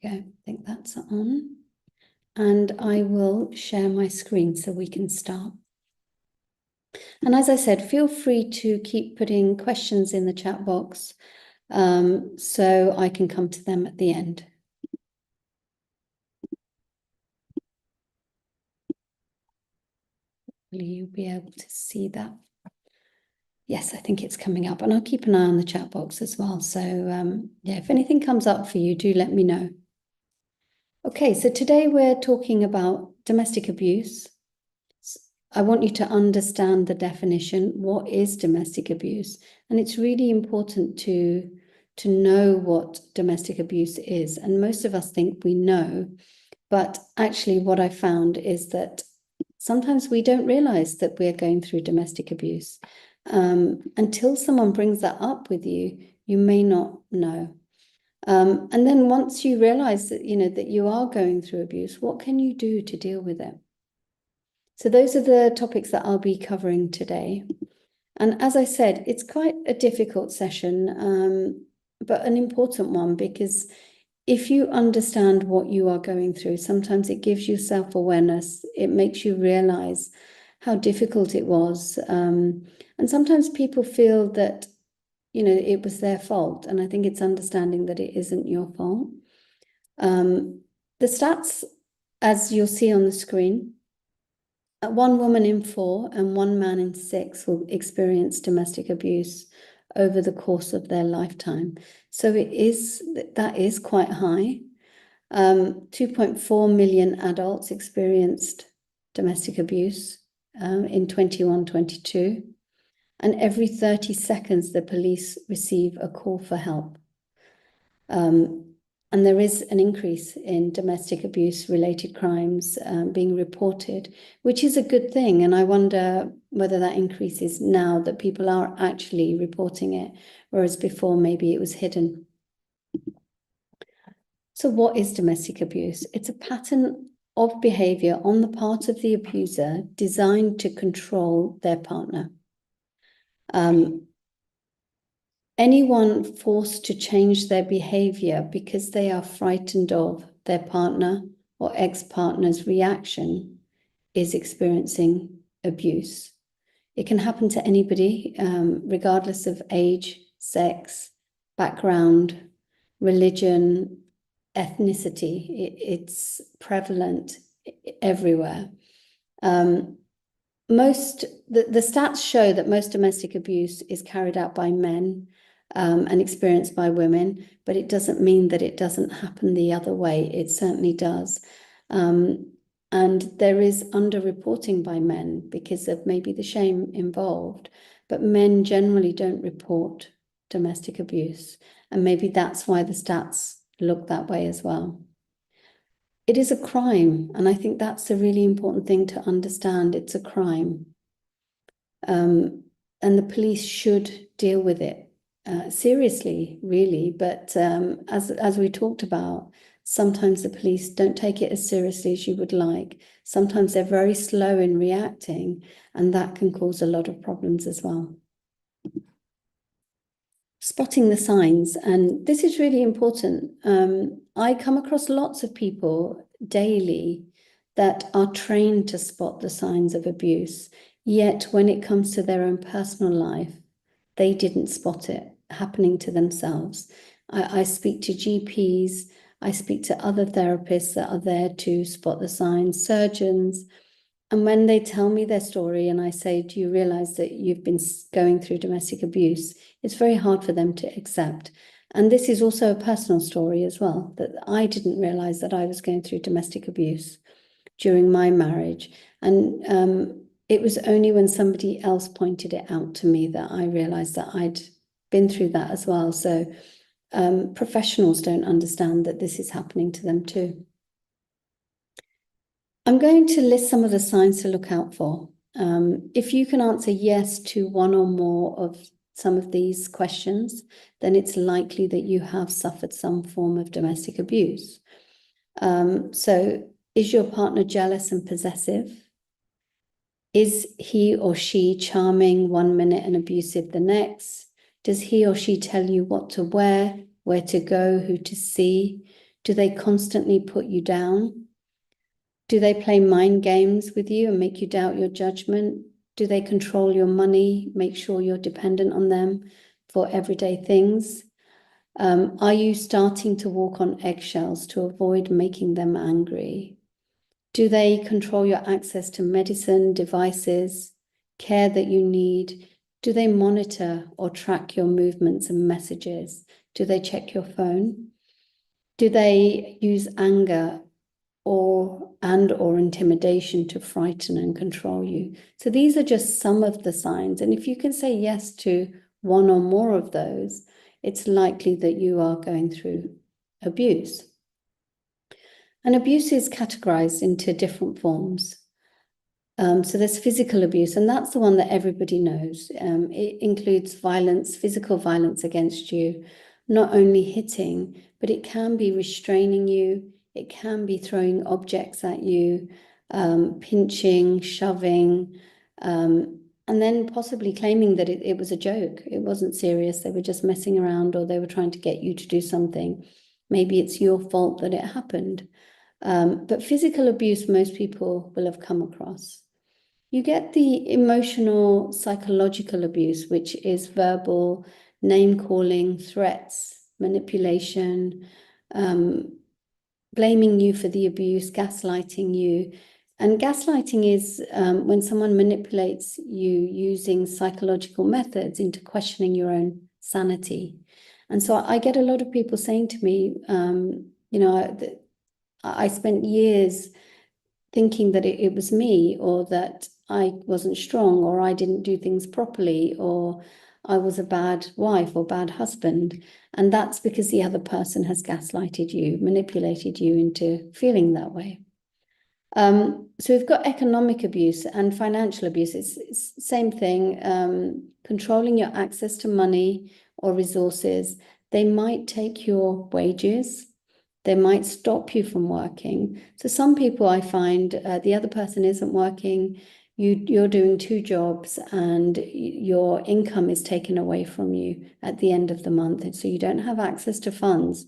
we go. I think that's on. And I will share my screen so we can start. And as I said, feel free to keep putting questions in the chat box so I can come to them at the end. Will you be able to see that? Yes, I think it's coming up, and I'll keep an eye on the chat box as well. So yeah, if anything comes up for you, do let me know. Okay, so today we're talking about domestic abuse. I want you to understand the definition. What is domestic abuse? And it's really important to know what domestic abuse is. And most of us think we know, but actually what I found is that sometimes we don't realize that we're going through domestic abuse. Until someone brings that up with you, you may not know. And then once you realize that, that you are going through abuse, what can you do to deal with it? So those are the topics that I'll be covering today. And as I said, it's quite a difficult session, but an important one, because if you understand what you are going through, sometimes it gives you self-awareness. It makes you realize how difficult it was. And sometimes people feel that, it was their fault. And I think it's understanding that it isn't your fault. The stats, as you'll see on the screen, 1 woman in 4 and 1 man in 6 will experience domestic abuse over the course of their lifetime. So that is quite high. 2.4 million adults experienced domestic abuse in 21-22. And every 30 seconds, the police receive a call for help. And there is an increase in domestic abuse related crimes being reported, which is a good thing. And I wonder whether that increases now that people are actually reporting it, whereas before maybe it was hidden. So what is domestic abuse? It's a pattern of behavior on the part of the abuser designed to control their partner. Anyone forced to change their behavior because they are frightened of their partner or ex-partner's reaction is experiencing abuse. It can happen to anybody, regardless of age, sex, background, religion, ethnicity. It's prevalent everywhere. The stats show that most domestic abuse is carried out by men and experienced by women, but it doesn't mean that it doesn't happen the other way. It certainly does. And there is underreporting by men because of maybe the shame involved, but men generally don't report domestic abuse. And maybe that's why the stats look that way as well. It is a crime, and I think that's a really important thing to understand. It's a crime. And the police should deal with it seriously, really. But as we talked about, sometimes the police don't take it as seriously as you would like. Sometimes they're very slow in reacting, and that can cause a lot of problems as well. Spotting the signs, and this is really important. I come across lots of people daily that are trained to spot the signs of abuse, yet when it comes to their own personal life, they didn't spot it happening to themselves. I speak to GPs, I speak to other therapists that are there to spot the signs, surgeons, and when they tell me their story and I say, do you realize that you've been going through domestic abuse? It's very hard for them to accept. And this is also a personal story as well, that I didn't realize that I was going through domestic abuse during my marriage. And it was only when somebody else pointed it out to me that I realized that I'd been through that as well. So professionals don't understand that this is happening to them too. I'm going to list some of the signs to look out for. If you can answer yes to one or more of some of these questions, then it's likely that you have suffered some form of domestic abuse. So is your partner jealous and possessive? Is he or she charming 1 minute and abusive the next? Does he or she tell you what to wear, where to go, who to see? Do they constantly put you down? Do they play mind games with you and make you doubt your judgment? Do they control your money, make sure you're dependent on them for everyday things? Are you starting to walk on eggshells to avoid making them angry? Do they control your access to medicine, devices, care that you need? Do they monitor or track your movements and messages? Do they check your phone? Do they use anger or intimidation to frighten and control you? So these are just some of the signs. And if you can say yes to one or more of those, it's likely that you are going through abuse. And abuse is categorized into different forms. So there's physical abuse, and that's the one that everybody knows. It includes violence, physical violence against you, not only hitting, but it can be restraining you. It can be throwing objects at you, pinching, shoving, and then possibly claiming that it was a joke. It wasn't serious. They were just messing around, or they were trying to get you to do something. Maybe it's your fault that it happened. But physical abuse, most people will have come across. You get the emotional, psychological abuse, which is verbal, name-calling, threats, manipulation, blaming you for the abuse, gaslighting you. And gaslighting is when someone manipulates you using psychological methods into questioning your own sanity. And so I get a lot of people saying to me, I spent years thinking that it was me, or that I wasn't strong, or I didn't do things properly, or I was a bad wife or bad husband. And that's because the other person has gaslighted you, manipulated you into feeling that way. So we've got economic abuse and financial abuse. It's the same thing, controlling your access to money or resources. They might take your wages. They might stop you from working. So some people, I find, the other person isn't working, you're doing two jobs, and your income is taken away from you at the end of the month. And so you don't have access to funds,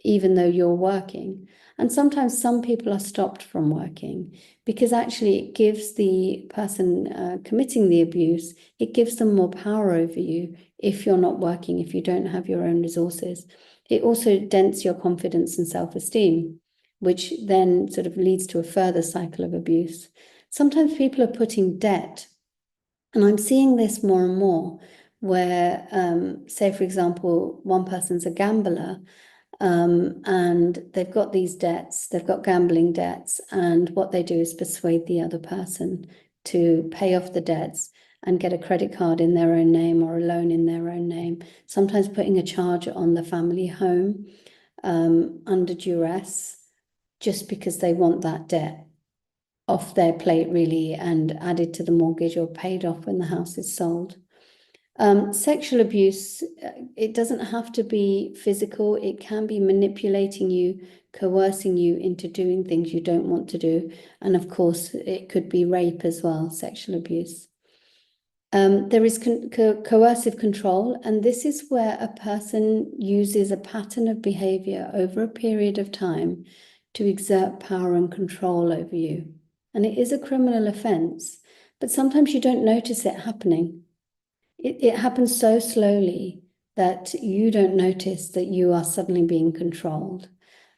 even though you're working. And sometimes some people are stopped from working because actually it gives the person committing the abuse, it gives them more power over you if you're not working, if you don't have your own resources. It also dents your confidence and self-esteem, which then sort of leads to a further cycle of abuse. Sometimes people are putting debt, and I'm seeing this more and more, where, say, for example, one person's a gambler, and they've got these debts, they've got gambling debts, and what they do is persuade the other person to pay off the debts and get a credit card in their own name or a loan in their own name, sometimes putting a charge on the family home under duress, just because they want that debt off their plate, really, and added to the mortgage or paid off when the house is sold. Sexual abuse, it doesn't have to be physical. It can be manipulating you, coercing you into doing things you don't want to do. And of course, it could be rape as well, sexual abuse. There is coercive control, and this is where a person uses a pattern of behavior over a period of time to exert power and control over you. And it is a criminal offense, but sometimes you don't notice it happening. It happens so slowly that you don't notice that you are suddenly being controlled.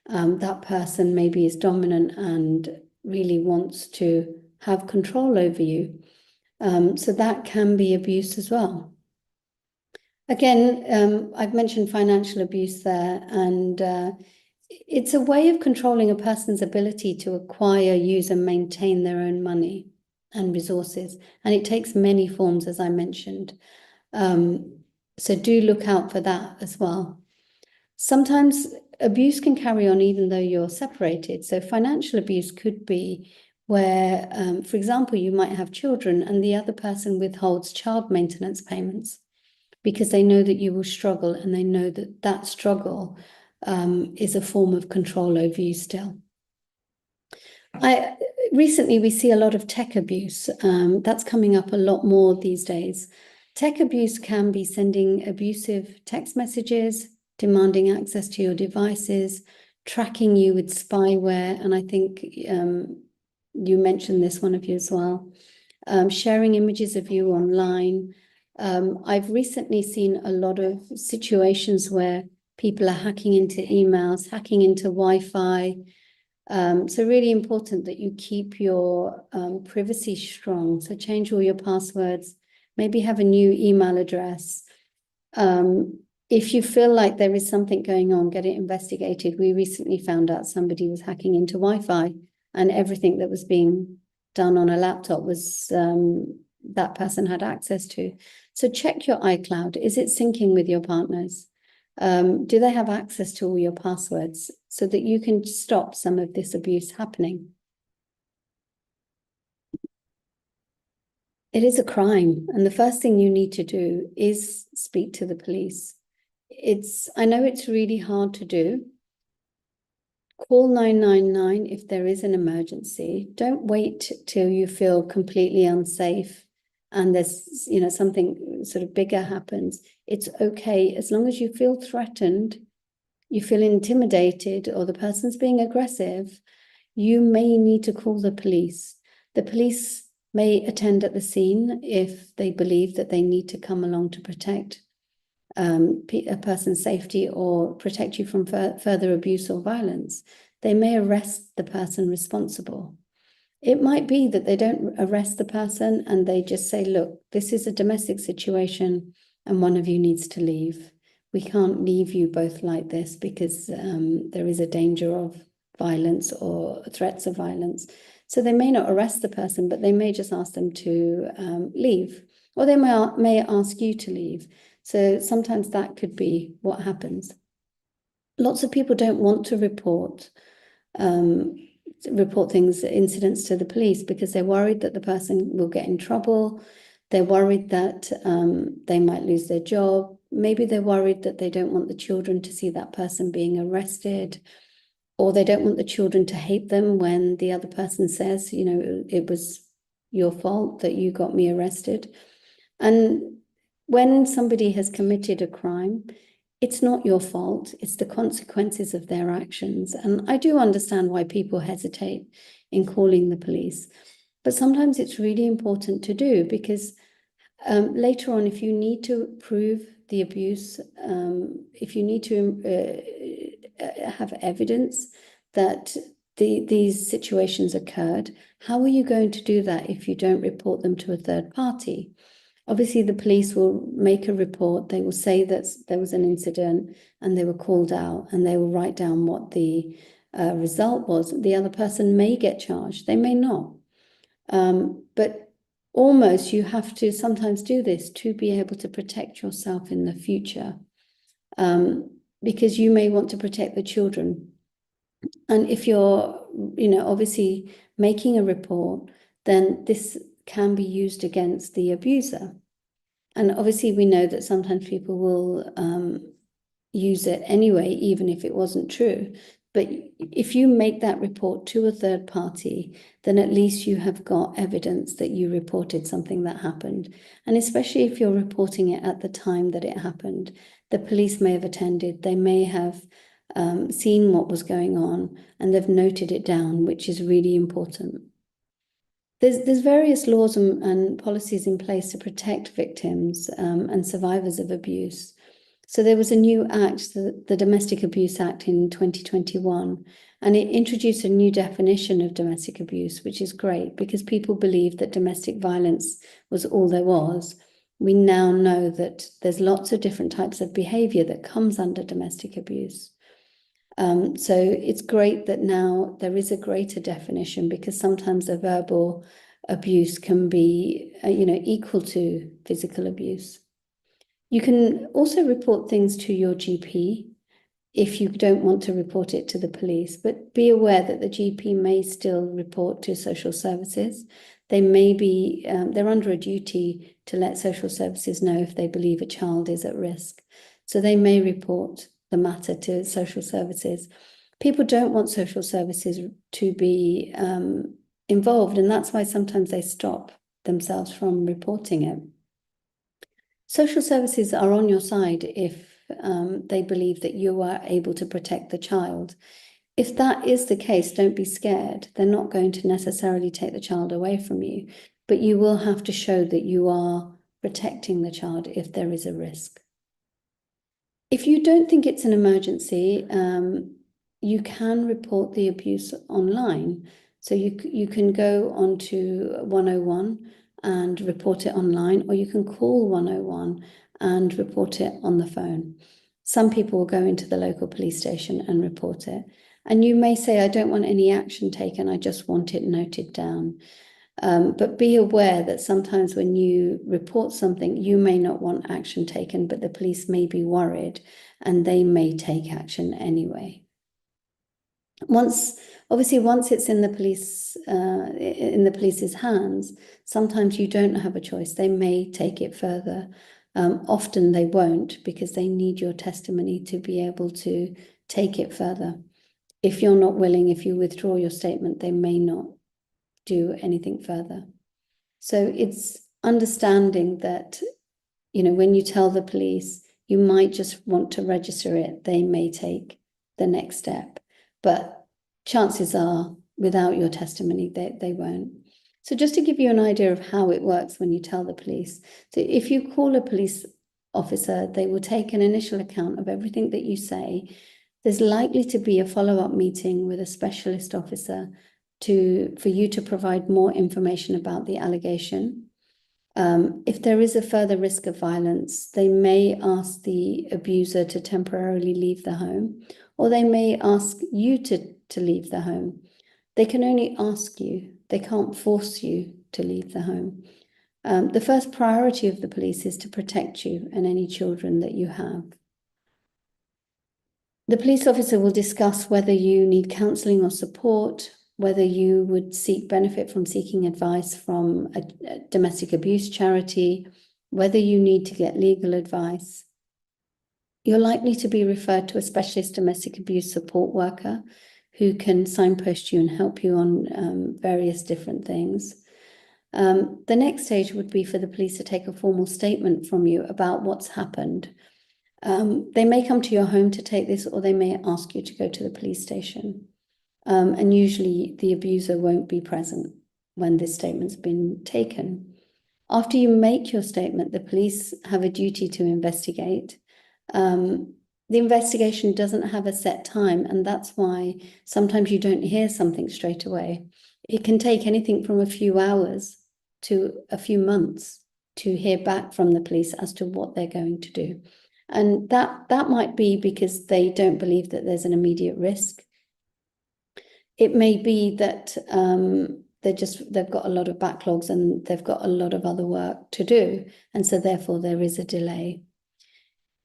That person maybe is dominant and really wants to have control over you. So that can be abuse as well. Again, I've mentioned financial abuse there, and it's a way of controlling a person's ability to acquire, use, and maintain their own money and resources. And it takes many forms, as I mentioned. So do look out for that as well. Sometimes abuse can carry on even though you're separated. So financial abuse could be where, for example, you might have children and the other person withholds child maintenance payments because they know that you will struggle, and they know that that struggle is a form of control over you still. Recently, we see a lot of tech abuse. That's coming up a lot more these days. Tech abuse can be sending abusive text messages, demanding access to your devices, tracking you with spyware. And I think you mentioned this, one of you as well, sharing images of you online. I've recently seen a lot of situations where people are hacking into emails, hacking into Wi-Fi. So really important that you keep your privacy strong. So change all your passwords, maybe have a new email address. If you feel like there is something going on, get it investigated. We recently found out somebody was hacking into Wi-Fi, and everything that was being done on a laptop was that person had access to. So check your iCloud. Is it syncing with your partners? Do they have access to all your passwords so that you can stop some of this abuse happening? It is a crime, and the first thing you need to do is speak to the police. I know it's really hard to do. Call 999 if there is an emergency. Don't wait till you feel completely unsafe and there's, something sort of bigger happens. It's okay as long as you feel threatened, you feel intimidated, or the person's being aggressive, you may need to call the police. The police may attend at the scene if they believe that they need to come along to protect a person's safety or protect you from further abuse or violence. They may arrest the person responsible. It might be that they don't arrest the person and they just say, look, this is a domestic situation and one of you needs to leave. We can't leave you both like this because there is a danger of violence or threats of violence. So they may not arrest the person, but they may just ask them to leave, or they may ask you to leave. So sometimes that could be what happens. Lots of people don't want to report things, incidents to the police because they're worried that the person will get in trouble. They're worried that they might lose their job. Maybe they're worried that they don't want the children to see that person being arrested, or they don't want the children to hate them when the other person says, it was your fault that you got me arrested. And when somebody has committed a crime, it's not your fault. It's the consequences of their actions. And I do understand why people hesitate in calling the police. But sometimes it's really important to do because later on, if you need to prove the abuse, if you need to have evidence that these situations occurred, how are you going to do that if you don't report them to a third party? Obviously, the police will make a report. They will say that there was an incident and they were called out, and they will write down what the result was. The other person may get charged. They may not. But almost you have to sometimes do this to be able to protect yourself in the future, because you may want to protect the children. And if you're, obviously making a report, then this can be used against the abuser. And obviously we know that sometimes people will use it anyway, even if it wasn't true. But if you make that report to a third party, then at least you have got evidence that you reported something that happened. And especially if you're reporting it at the time that it happened, the police may have attended, they may have seen what was going on, and they've noted it down, which is really important. There's various laws and policies in place to protect victims and survivors of abuse. So there was a new act, the Domestic Abuse Act in 2021, and it introduced a new definition of domestic abuse, which is great because people believed that domestic violence was all there was. We now know that there's lots of different types of behavior that comes under domestic abuse. So it's great that now there is a greater definition, because sometimes a verbal abuse can be, equal to physical abuse. You can also report things to your GP if you don't want to report it to the police, but be aware that the GP may still report to social services. They may be, they're under a duty to let social services know if they believe a child is at risk. So they may report the matter to social services. People don't want social services to be involved, and that's why sometimes they stop themselves from reporting it. Social services are on your side if they believe that you are able to protect the child. If that is the case, don't be scared. They're not going to necessarily take the child away from you, but you will have to show that you are protecting the child if there is a risk. If you don't think it's an emergency, you can report the abuse online. So you can go onto 101 and report it online, or you can call 101 and report it on the phone. Some people will go into the local police station and report it. And you may say, I don't want any action taken, I just want it noted down. But be aware that sometimes when you report something, you may not want action taken, but the police may be worried and they may take action anyway. Once it's in the police's hands, sometimes you don't have a choice. They may take it further. Often they won't, because they need your testimony to be able to take it further. If you're not willing, if you withdraw your statement, they may not do anything further. So it's understanding that, when you tell the police, you might just want to register it, they may take the next step. But chances are, without your testimony, they won't. So just to give you an idea of how it works when you tell the police. So if you call a police officer, they will take an initial account of everything that you say. There's likely to be a follow-up meeting with a specialist officer for you to provide more information about the allegation. If there is a further risk of violence, they may ask the abuser to temporarily leave the home, or they may ask you to leave the home. They can only ask you. They can't force you to leave the home. The first priority of the police is to protect you and any children that you have. The police officer will discuss whether you need counselling or support, whether you would benefit from seeking advice from a domestic abuse charity, whether you need to get legal advice. You're likely to be referred to a specialist domestic abuse support worker who can signpost you and help you on various different things. The next stage would be for the police to take a formal statement from you about what's happened. They may come to your home to take this, or they may ask you to go to the police station. And usually the abuser won't be present when this statement's been taken. After you make your statement, the police have a duty to investigate. The investigation doesn't have a set time, and that's why sometimes you don't hear something straight away. It can take anything from a few hours to a few months to hear back from the police as to what they're going to do. And that might be because they don't believe that there's an immediate risk. It may be that they've got a lot of backlogs and they've got a lot of other work to do, and so therefore there is a delay.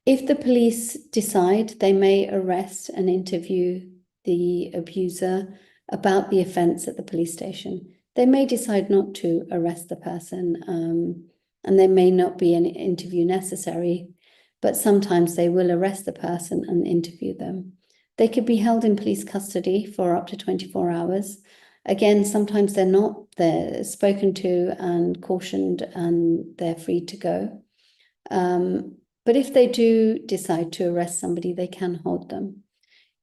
If the police decide, they may arrest and interview the abuser about the offence at the police station. They may decide not to arrest the person, and there may not be an interview necessary, but sometimes they will arrest the person and interview them. They could be held in police custody for up to 24 hours. Again, sometimes they're spoken to and cautioned and they're free to go. But if they do decide to arrest somebody, they can hold them.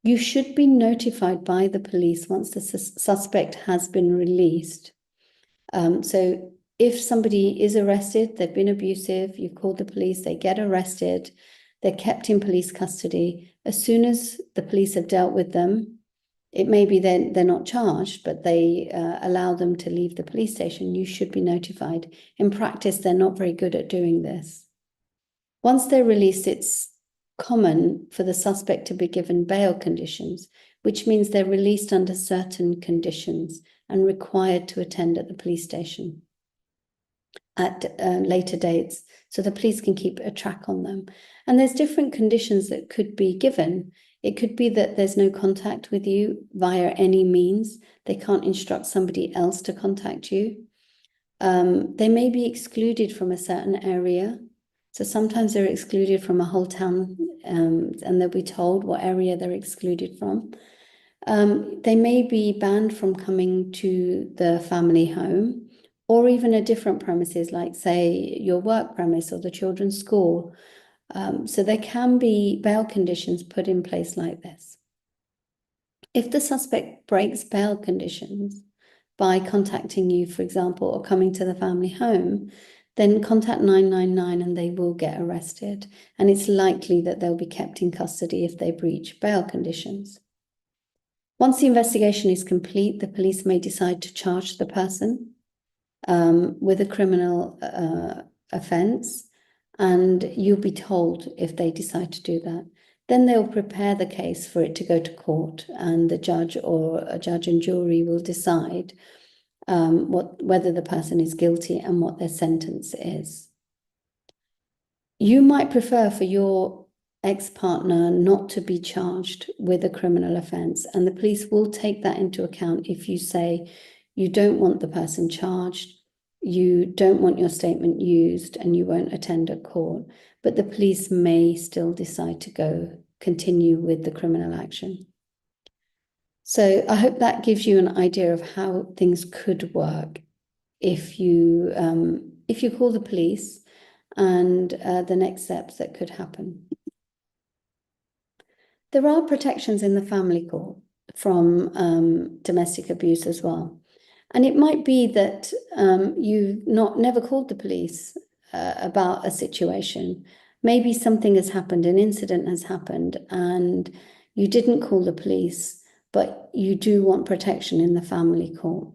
You should be notified by the police once the suspect has been released. So if somebody is arrested, they've been abusive, you've called the police, they get arrested, they're kept in police custody. As soon as the police have dealt with them, it may be they're not charged, but they allow them to leave the police station, you should be notified. In practice, they're not very good at doing this. Once they're released, it's common for the suspect to be given bail conditions, which means they're released under certain conditions and required to attend at the police station at later dates, so the police can keep a track on them. And there's different conditions that could be given. It could be that there's no contact with you via any means. They can't instruct somebody else to contact you. They may be excluded from a certain area. So sometimes they're excluded from a whole town, and they'll be told what area they're excluded from. They may be banned from coming to the family home, or even a different premises, like say your work premise or the children's school. So there can be bail conditions put in place like this. If the suspect breaks bail conditions by contacting you, for example, or coming to the family home, then contact 999 and they will get arrested. And it's likely that they'll be kept in custody if they breach bail conditions. Once the investigation is complete, the police may decide to charge the person with a criminal offence, and you'll be told if they decide to do that. Then they'll prepare the case for it to go to court, and the judge or a judge and jury will decide whether the person is guilty and what their sentence is. You might prefer for your ex-partner not to be charged with a criminal offence, and the police will take that into account if you say you don't want the person charged, you don't want your statement used, and you won't attend a court, but the police may still decide to continue with the criminal action. So I hope that gives you an idea of how things could work if you call the police, and the next steps that could happen. There are protections in the family court from domestic abuse as well. And it might be that you've never called the police about a situation. Maybe something has happened, an incident has happened, and you didn't call the police, but you do want protection in the family court.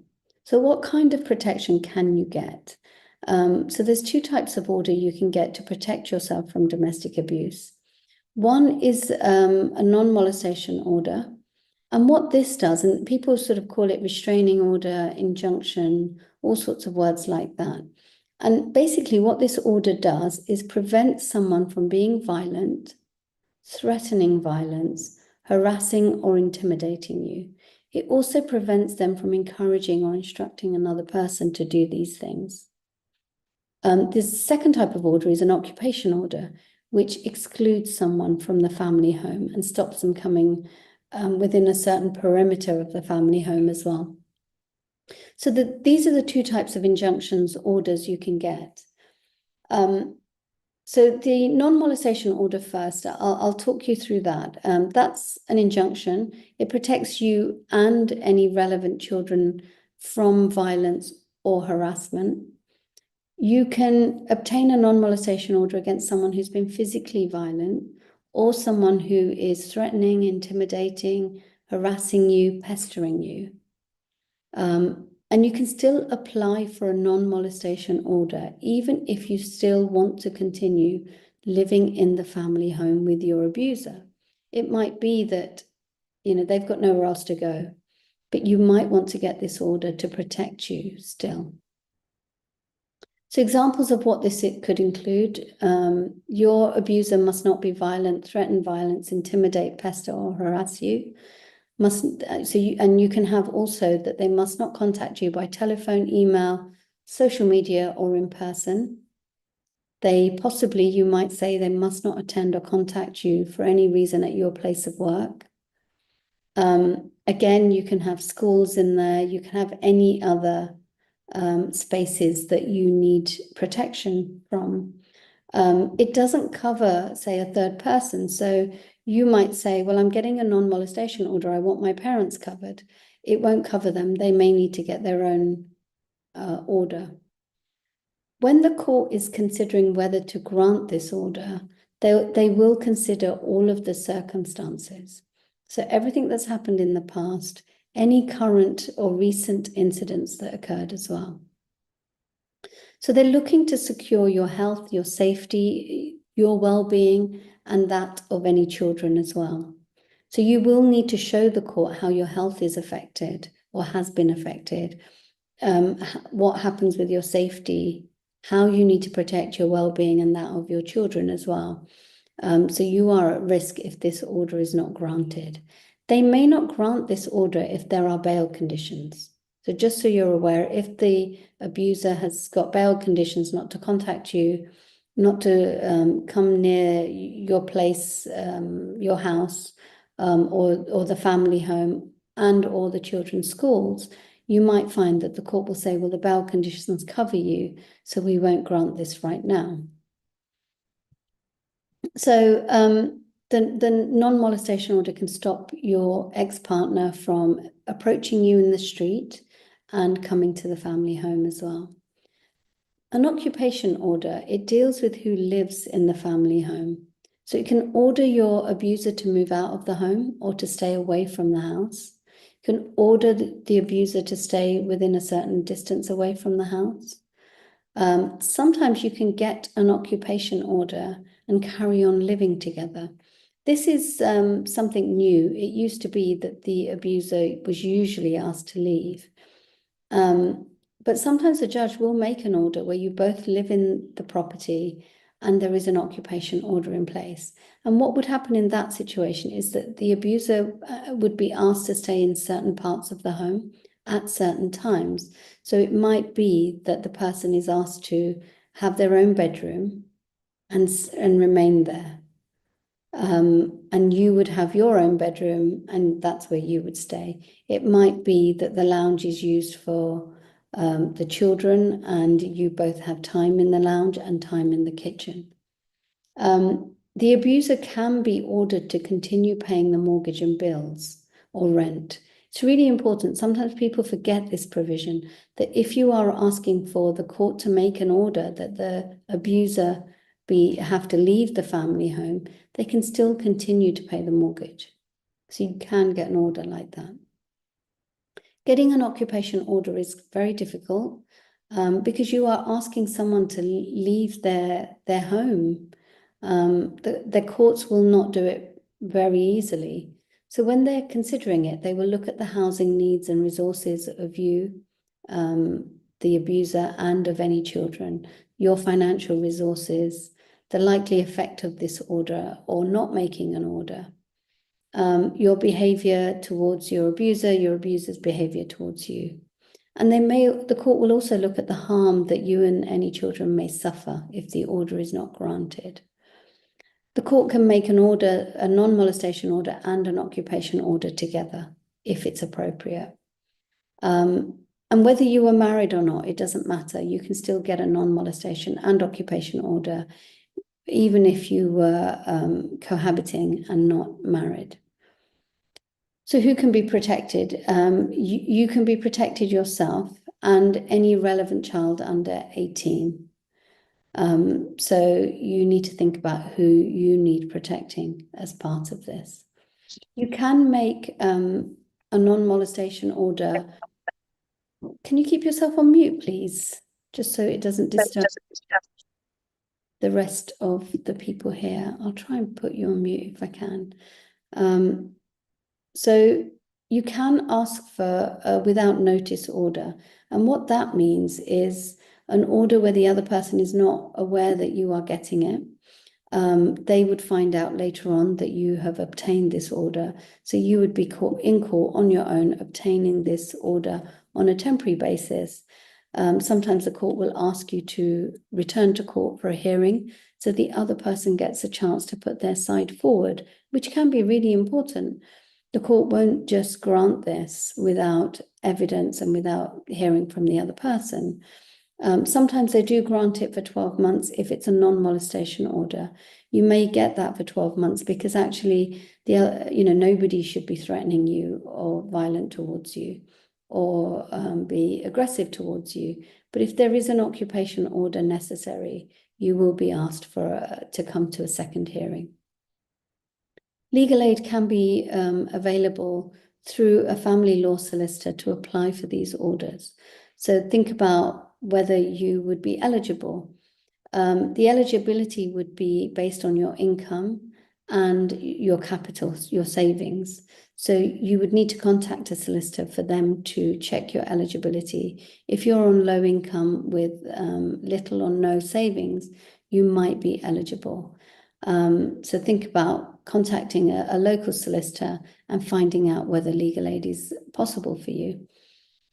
So what kind of protection can you get? So there's two types of order you can get to protect yourself from domestic abuse. One is a non-molestation order. And what this does, and people sort of call it restraining order, injunction, all sorts of words like that. And basically what this order does is prevent someone from being violent, threatening violence, harassing or intimidating you. It also prevents them from encouraging or instructing another person to do these things. This second type of order is an occupation order, which excludes someone from the family home and stops them coming within a certain perimeter of the family home as well. So these are the two types of injunctions, orders you can get. So the non-molestation order first, I'll talk you through that. That's an injunction. It protects you and any relevant children from violence or harassment. You can obtain a non-molestation order against someone who's been physically violent or someone who is threatening, intimidating, harassing you, pestering you. And you can still apply for a non-molestation order, even if you still want to continue living in the family home with your abuser. It might be that, they've got nowhere else to go, but you might want to get this order to protect you still. So examples of what this could include, your abuser must not be violent, threaten violence, intimidate, pester, or harass you. You can have also that they must not contact you by telephone, email, social media, or in person. You might say they must not attend or contact you for any reason at your place of work. Again, you can have schools in there, you can have any other spaces that you need protection from. It doesn't cover, say, a third person. So you might say, well, I'm getting a non-molestation order. I want my parents covered. It won't cover them. They may need to get their own order. When the court is considering whether to grant this order, they will consider all of the circumstances. So everything that's happened in the past, any current or recent incidents that occurred as well. So they're looking to secure your health, your safety, your well-being, and that of any children as well. So you will need to show the court how your health is affected or has been affected, what happens with your safety, how you need to protect your well-being and that of your children as well. So you are at risk if this order is not granted. They may not grant this order if there are bail conditions. So just so you're aware, if the abuser has got bail conditions not to contact you, not to come near your place, your house, or the family home and or the children's schools, you might find that the court will say, well, the bail conditions cover you, so we won't grant this right now. So The non-molestation order can stop your ex-partner from approaching you in the street and coming to the family home as well. An occupation order, it deals with who lives in the family home. So it can order your abuser to move out of the home or to stay away from the house. You can order the abuser to stay within a certain distance away from the house. Sometimes you can get an occupation order and carry on living together. This is something new. It used to be that the abuser was usually asked to leave. But sometimes the judge will make an order where you both live in the property and there is an occupation order in place. And what would happen in that situation is that the abuser would be asked to stay in certain parts of the home at certain times. So it might be that the person is asked to have their own bedroom and remain there. And you would have your own bedroom and that's where you would stay. It might be that the lounge is used for the children and you both have time in the lounge and time in the kitchen. The abuser can be ordered to continue paying the mortgage and bills or rent. It's really important. Sometimes people forget this provision, that if you are asking for the court to make an order that the abuser have to leave the family home, they can still continue to pay the mortgage. So you can get an order like that. Getting an occupation order is very difficult because you are asking someone to leave their home. The courts will not do it very easily. So when they're considering it, they will look at the housing needs and resources of you, the abuser, and of any children, your financial resources, the likely effect of this order or not making an order, your behavior towards your abuser, your abuser's behavior towards you. And the court will also look at the harm that you and any children may suffer if the order is not granted. The court can make an order, a non-molestation order and an occupation order together if it's appropriate. And whether you were married or not, it doesn't matter. You can still get a non-molestation and occupation order even if you were cohabiting and not married. So who can be protected? You can be protected yourself and any relevant child under 18. So you need to think about who you need protecting as part of this. You can make a non-molestation order. Can you keep yourself on mute, please? Just so it doesn't disturb the rest of the people here. I'll try and put you on mute if I can. So you can ask for a without notice order. And what that means is an order where the other person is not aware that you are getting it. They would find out later on that you have obtained this order. So you would be in court on your own, obtaining this order on a temporary basis. Sometimes the court will ask you to return to court for a hearing, so the other person gets a chance to put their side forward, which can be really important. The court won't just grant this without evidence and without hearing from the other person. Sometimes they do grant it for 12 months if it's a non-molestation order. You may get that for 12 months because actually nobody should be threatening you or violent towards you or be aggressive towards you. But if there is an occupation order necessary, you will be asked to come to a second hearing. Legal aid can be available through a family law solicitor to apply for these orders. So think about whether you would be eligible. The eligibility would be based on your income and your capital, your savings. So you would need to contact a solicitor for them to check your eligibility. If you're on low income with little or no savings, you might be eligible. So think about contacting a local solicitor and finding out whether legal aid is possible for you.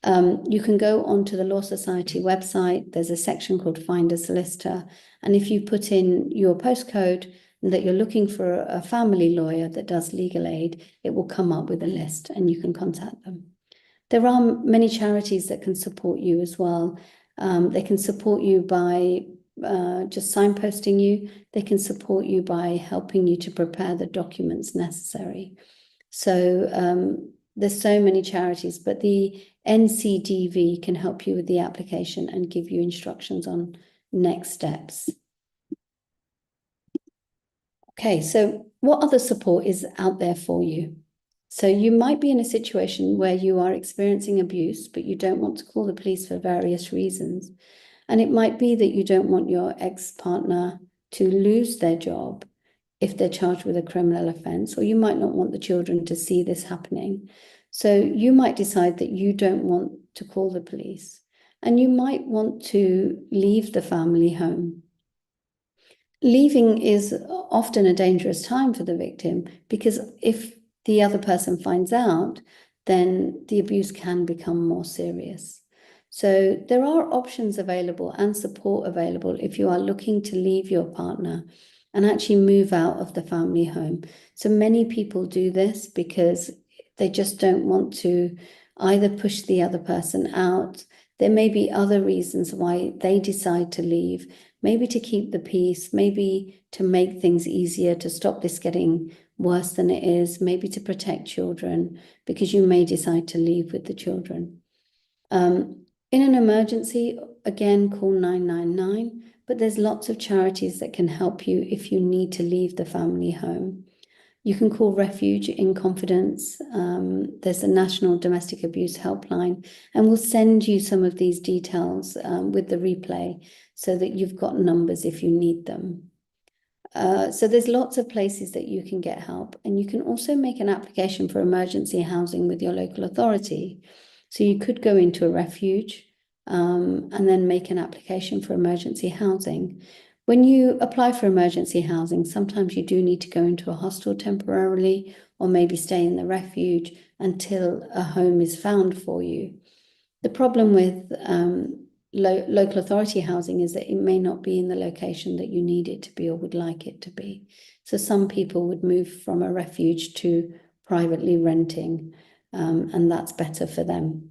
You can go onto the Law Society website. There's a section called Find a Solicitor. And if you put in your postcode and that you're looking for a family lawyer that does legal aid, it will come up with a list and you can contact them. There are many charities that can support you as well. They can support you by just signposting you. They can support you by helping you to prepare the documents necessary. So there's so many charities, but the NCDV can help you with the application and give you instructions on next steps. Okay, so what other support is out there for you? So you might be in a situation where you are experiencing abuse, but you don't want to call the police for various reasons. And it might be that you don't want your ex-partner to lose their job if they're charged with a criminal offence, or you might not want the children to see this happening. So you might decide that you don't want to call the police, and you might want to leave the family home. Leaving is often a dangerous time for the victim, because if the other person finds out, then the abuse can become more serious. So there are options available and support available if you are looking to leave your partner and actually move out of the family home. So many people do this because they just don't want to either push the other person out. There may be other reasons why they decide to leave, maybe to keep the peace, maybe to make things easier, to stop this getting worse than it is, maybe to protect children, because you may decide to leave with the children. In an emergency, again, call 999, but there's lots of charities that can help you if you need to leave the family home. You can call Refuge in confidence. There's a National Domestic Abuse Helpline, and we'll send you some of these details with the replay so that you've got numbers if you need them. So there's lots of places that you can get help, and you can also make an application for emergency housing with your local authority. So you could go into a refuge and then make an application for emergency housing. When you apply for emergency housing, sometimes you do need to go into a hostel temporarily, or maybe stay in the refuge until a home is found for you. The problem with local authority housing is that it may not be in the location that you need it to be or would like it to be. So some people would move from a refuge to privately renting, and that's better for them.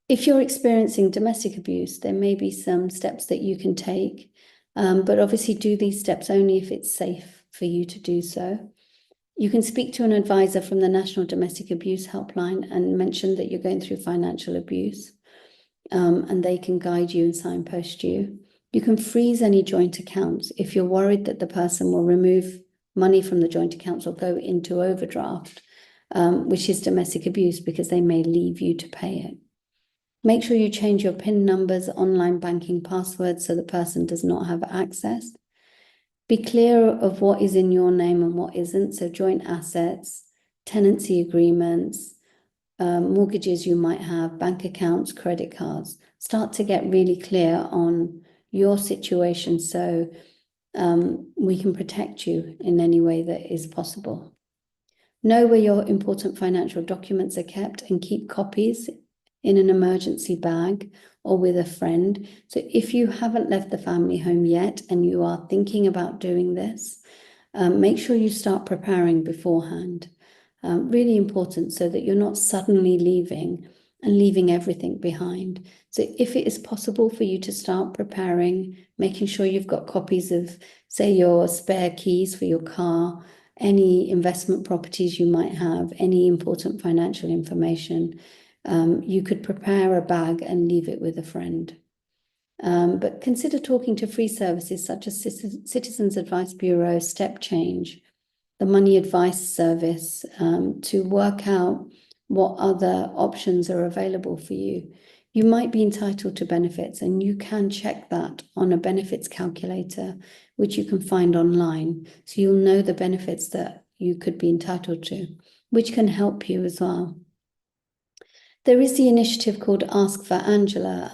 If you're experiencing domestic abuse, there may be some steps that you can take, but obviously do these steps only if it's safe for you to do so. You can speak to an advisor from the National Domestic Abuse Helpline and mention that you're going through financial abuse, and they can guide you and signpost you. You can freeze any joint accounts if you're worried that the person will remove money from the joint accounts or go into overdraft, which is domestic abuse, because they may leave you to pay it. Make sure you change your PIN numbers, online banking passwords, so the person does not have access. Be clear of what is in your name and what isn't, so joint assets, tenancy agreements, mortgages you might have, bank accounts, credit cards. Start to get really clear on your situation so we can protect you in any way that is possible. Know where your important financial documents are kept and keep copies in an emergency bag or with a friend. So if you haven't left the family home yet and you are thinking about doing this, make sure you start preparing beforehand. Really important, so that you're not suddenly leaving and leaving everything behind. So if it is possible for you to start preparing, making sure you've got copies of, say, your spare keys for your car, any investment properties you might have, any important financial information, you could prepare a bag and leave it with a friend. But consider talking to free services such as Citizens Advice Bureau, Step Change, the Money Advice Service, to work out what other options are available for you. You might be entitled to benefits, and you can check that on a benefits calculator, which you can find online. So you'll know the benefits that you could be entitled to, which can help you as well. There is the initiative called Ask for Angela,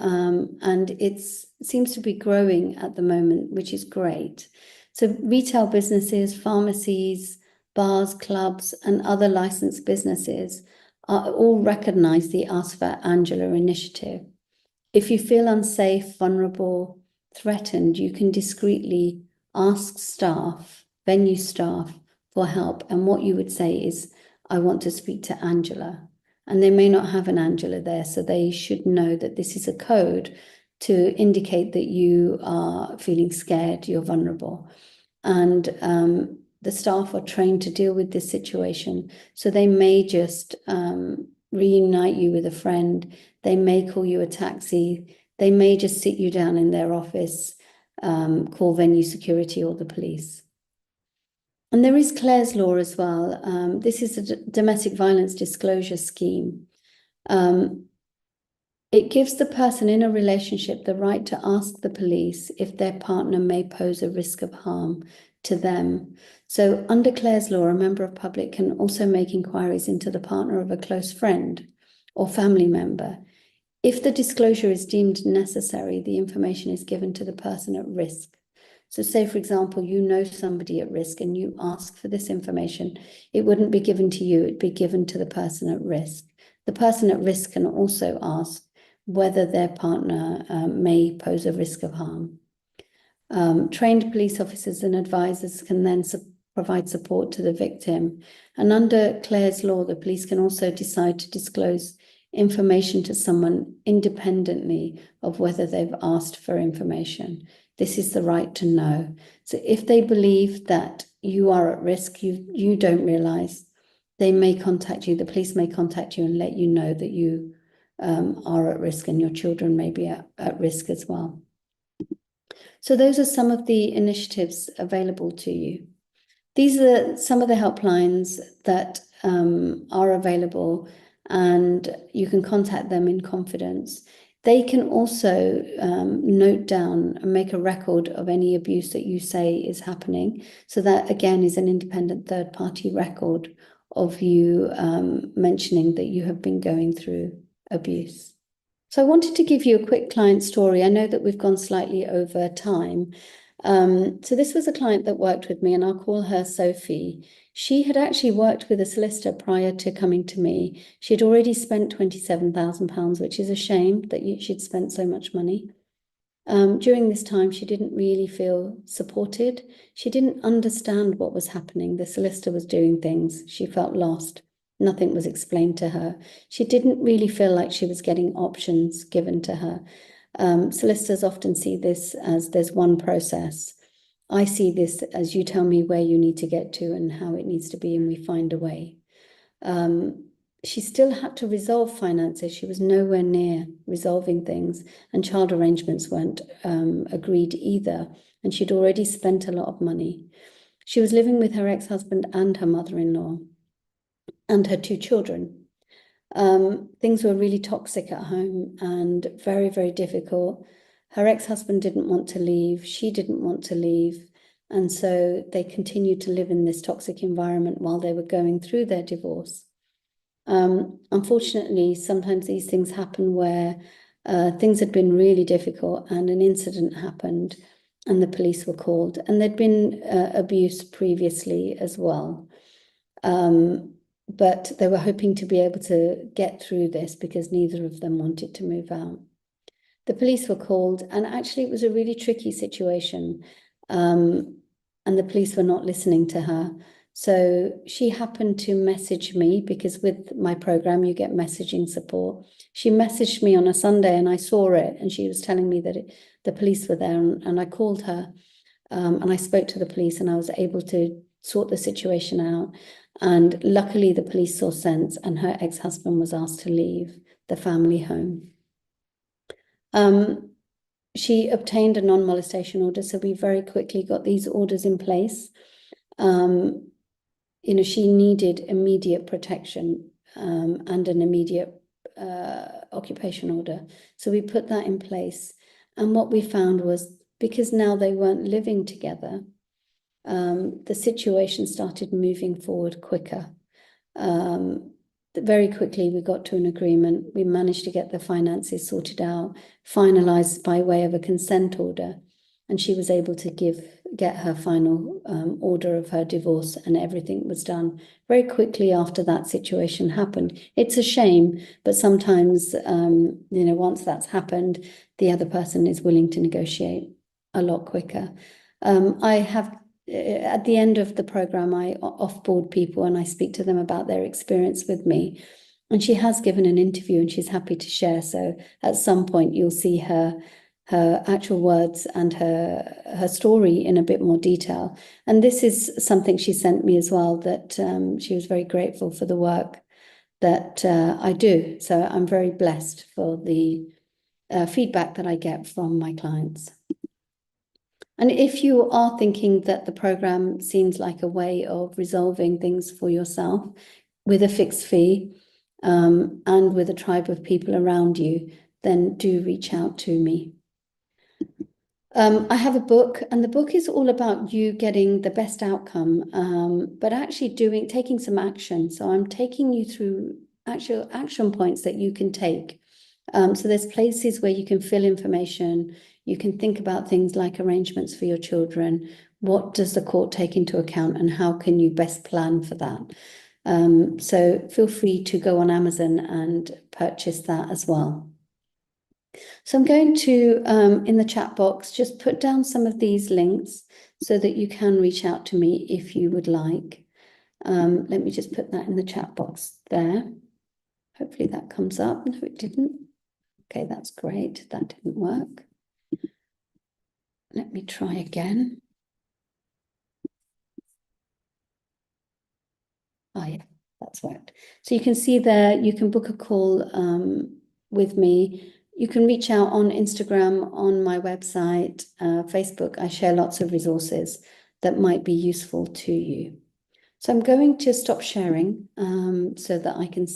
and it seems to be growing at the moment, which is great. So retail businesses, pharmacies, bars, clubs, and other licensed businesses all recognise the Ask for Angela initiative. If you feel unsafe, vulnerable, threatened, you can discreetly ask staff, venue staff, for help. And what you would say is, I want to speak to Angela. And they may not have an Angela there, so they should know that this is a code to indicate that you are feeling scared, you're vulnerable. And the staff are trained to deal with this situation. So they may just reunite you with a friend. They may call you a taxi. They may just sit you down in their office, call venue security or the police. And there is Clare's Law as well. This is a domestic violence disclosure scheme. It gives the person in a relationship the right to ask the police if their partner may pose a risk of harm to them. So under Clare's Law, a member of public can also make inquiries into the partner of a close friend or family member. If the disclosure is deemed necessary, the information is given to the person at risk. So say, for example, you know somebody at risk and you ask for this information, it wouldn't be given to you, it'd be given to the person at risk. The person at risk can also ask whether their partner may pose a risk of harm. Trained police officers and advisors can then provide support to the victim. And under Clare's Law, the police can also decide to disclose information to someone independently of whether they've asked for information. This is the right to know. So if they believe that you are at risk, you don't realize, they may contact you, the police may contact you and let you know that you are at risk and your children may be at risk as well. So those are some of the initiatives available to you. These are some of the helplines that are available, and you can contact them in confidence. They can also note down and make a record of any abuse that you say is happening. So that, again, is an independent third-party record of you mentioning that you have been going through abuse. So I wanted to give you a quick client story. I know that we've gone slightly over time. So this was a client that worked with me, and I'll call her Sophie. She had actually worked with a solicitor prior to coming to me. She'd already spent £27,000, which is a shame that she'd spent so much money. During this time, she didn't really feel supported. She didn't understand what was happening. The solicitor was doing things. She felt lost. Nothing was explained to her. She didn't really feel like she was getting options given to her. Solicitors often see this as there's one process. I see this as you tell me where you need to get to and how it needs to be, and we find a way. She still had to resolve finances. She was nowhere near resolving things, and child arrangements weren't agreed either. And she'd already spent a lot of money. She was living with her ex-husband and her mother-in-law and her 2 children. Things were really toxic at home and very, very difficult. Her ex-husband didn't want to leave. She didn't want to leave. And so they continued to live in this toxic environment while they were going through their divorce. Unfortunately, sometimes these things happen where things had been really difficult and an incident happened and the police were called. And there'd been abuse previously as well. But they were hoping to be able to get through this because neither of them wanted to move out. The police were called, and actually it was a really tricky situation. And the police were not listening to her. So she happened to message me, because with my program, you get messaging support. She messaged me on a Sunday and I saw it, and she was telling me that the police were there, and I called her and I spoke to the police, and I was able to sort the situation out. And luckily the police saw sense, and her ex-husband was asked to leave the family home. She obtained a non-molestation order, so we very quickly got these orders in place. She needed immediate protection and an immediate occupation order. So we put that in place. And what we found was, because now they weren't living together, the situation started moving forward quicker. Very quickly, we got to an agreement. We managed to get the finances sorted out, finalized by way of a consent order. And she was able to get her final order of her divorce, and everything was done very quickly after that situation happened. It's a shame, but sometimes, once that's happened, the other person is willing to negotiate a lot quicker. At the end of the program, I offboard people and I speak to them about their experience with me. And she has given an interview and she's happy to share. So at some point you'll see her her actual words and her story in a bit more detail. And this is something she sent me as well, that she was very grateful for the work that I do. So I'm very blessed for the feedback that I get from my clients. And if you are thinking that the program seems like a way of resolving things for yourself with a fixed fee and with a tribe of people around you, then do reach out to me. I have a book, and the book is all about you getting the best outcome, but actually taking some action. So I'm taking you through actual action points that you can take. So there's places where you can fill information. You can think about things like arrangements for your children. What does the court take into account, and how can you best plan for that? So feel free to go on Amazon and purchase that as well. So I'm going to, in the chat box, just put down some of these links so that you can reach out to me if you would like. Let me just put that in the chat box there. Hopefully that comes up. No, it didn't. Okay, that's great. That didn't work. Let me try again. Oh yeah, that's worked. So you can see there, you can book a call with me. You can reach out on Instagram, on my website, Facebook. I share lots of resources that might be useful to you. So I'm going to stop sharing so that I can